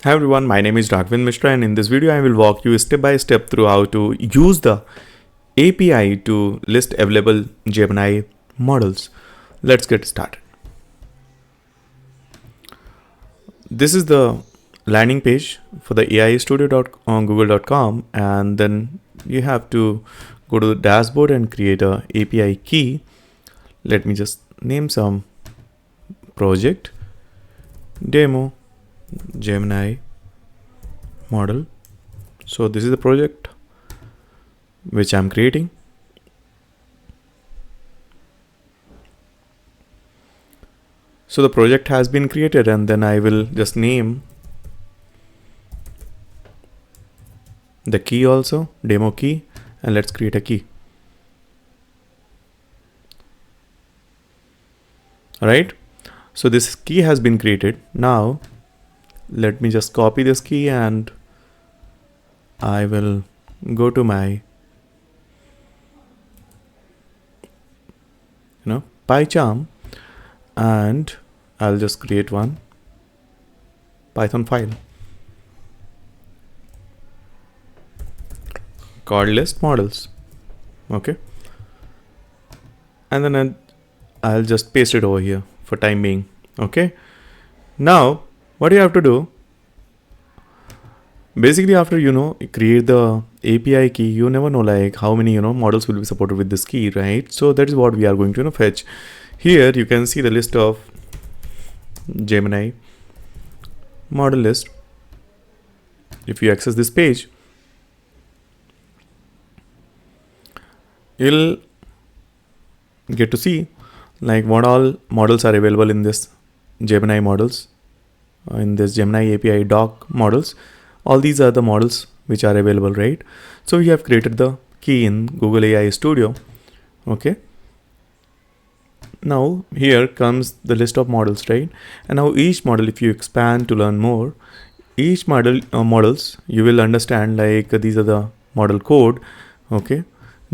Hi everyone, my name is Raghvin Mishra, and in this video I will walk you step by step through how to use the API to list available Gemini models. Let's get started. This is the landing page for the AI Studio on google.com, and then you have to go to the dashboard and create a API key. Let me just name some project demo Gemini model. So this is the project which I'm creating. So the project has been created, and then I will just name the key also, demo key, and let's create a key. All right. So this key has been created. Now let me just copy this key and I will go to my PyCharm, and I'll just create one Python file called list models. Okay, and then I'll just paste it over here for time being. Okay, now what you have to do, basically after create the API key, you never know like how many models will be supported with this key, right? So that is what we are going to fetch. Here you can see the list of Gemini model list. If you access this page, you'll get to see like what all models are available in this Gemini models, in this Gemini API doc models. All these are the models which are available, right? So we have created the key in Google AI Studio. Okay, now here comes the list of models, right? And now each model, if you expand to learn more, each model models, you will understand like these are the model code. Okay,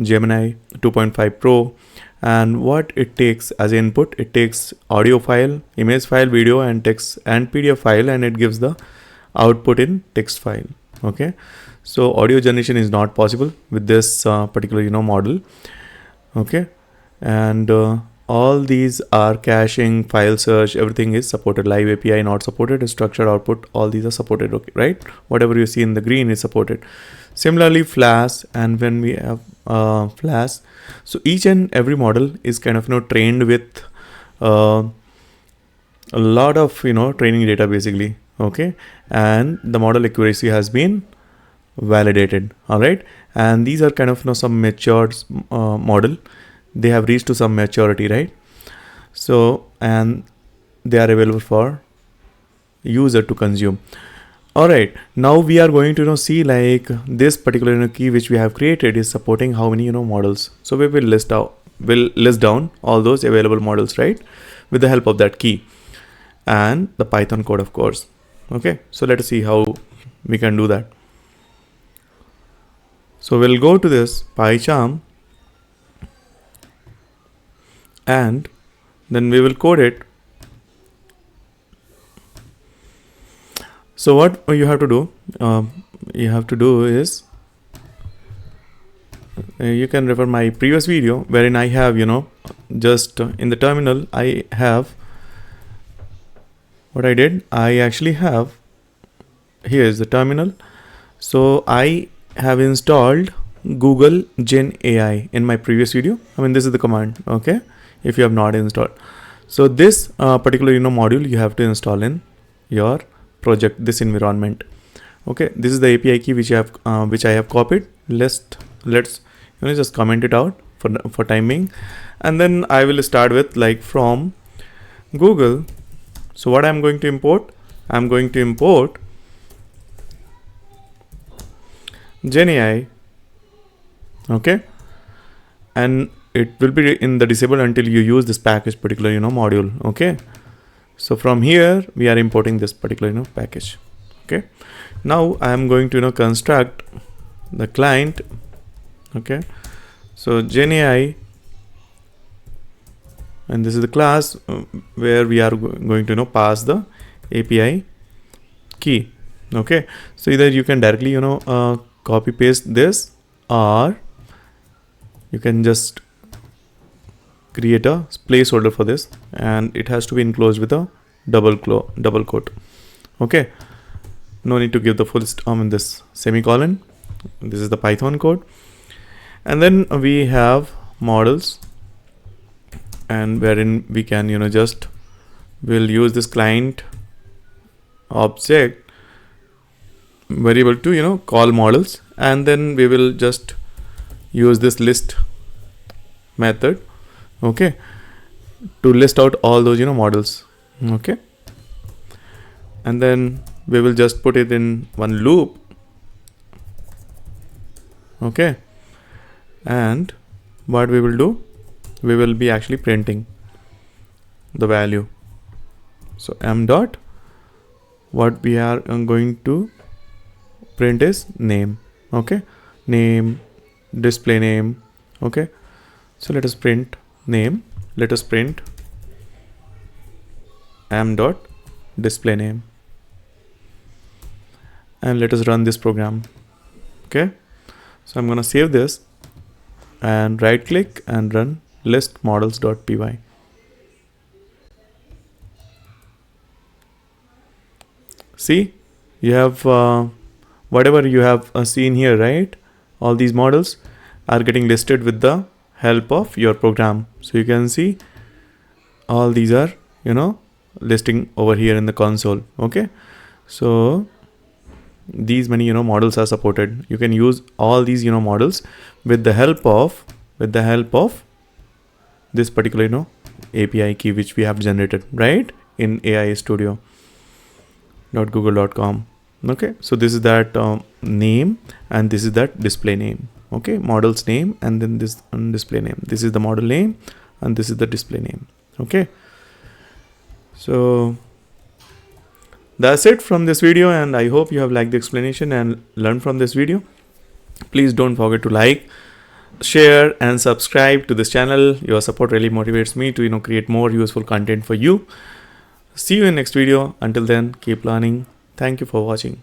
Gemini 2.5 Pro, and what it takes as input, it takes audio file, image file, video, and text and PDF file, and it gives the output in text file. Okay, so audio generation is not possible with this particular model. Okay, and all these are caching, file search, everything is supported. Live API not supported, structured output, all these are supported. Okay, right? Whatever you see in the green is supported. Similarly, Flash, and when we have Flash, so each and every model is kind of trained with a lot of training data basically. Okay, and the model accuracy has been validated. All right, and these are kind of some matured model. They have reached to some maturity, right? So, and they are available for user to consume. All right, now we are going to see like this particular key which we have created is supporting how many models. So we will list down all those available models, right, with the help of that key and the Python code, of course. Okay, so let us see how we can do that. So we'll go to this PyCharm, and then we will code it. So what you have to do, is you can refer my previous video wherein I have just in the terminal I have what I did. I actually have, here is the terminal. So I have installed Google Gen AI in my previous video. I mean, this is the command. Okay, if you have not installed, so this particular module you have to install in your project, this environment. Okay, this is the API key which I have copied. Let's just comment it out for timing, and then I will start with like from Google. So what I'm going to import, I'm going to import Gen AI. Okay, and it will be in the disable until you use this package particular module. Okay, so from here we are importing this particular package. Okay, now I am going to construct the client. Okay, so Gen AI, and this is the class where we are going to pass the API key. Okay, so either you can directly copy paste this, or you can just create a placeholder for this, and it has to be enclosed with a double quote. Okay, no need to give the full in this semicolon. This is the Python code. And then we have models, and wherein we can we'll use this client object variable to call models, and then we will just use this list method, okay, to list out all those models. Okay, and then we will just put it in one loop. Okay, and what we will do, we will be actually printing the value. So m dot, what we are going to print is name. Okay, name, display name. Okay, so let us print name. Let us print m dot display name, and let us run this program. Okay, so I'm gonna save this and right click and run list models.py. See, you have whatever you have seen here, right? All these models are getting listed with the help of your program. So you can see all these are listing over here in the console. Okay, so these many models are supported. You can use all these models with the help of this particular API key which we have generated right in AI Studio.google.com. Okay, so this is that name, and this is that display name. Okay, model's name, and then this display name. This is the model name, and this is the display name. Okay, so that's it from this video, and I hope you have liked the explanation and learned from this video. Please don't forget to like, share, and subscribe to this channel. Your support really motivates me to create more useful content for you. See you in next video. Until then, keep learning. Thank you for watching.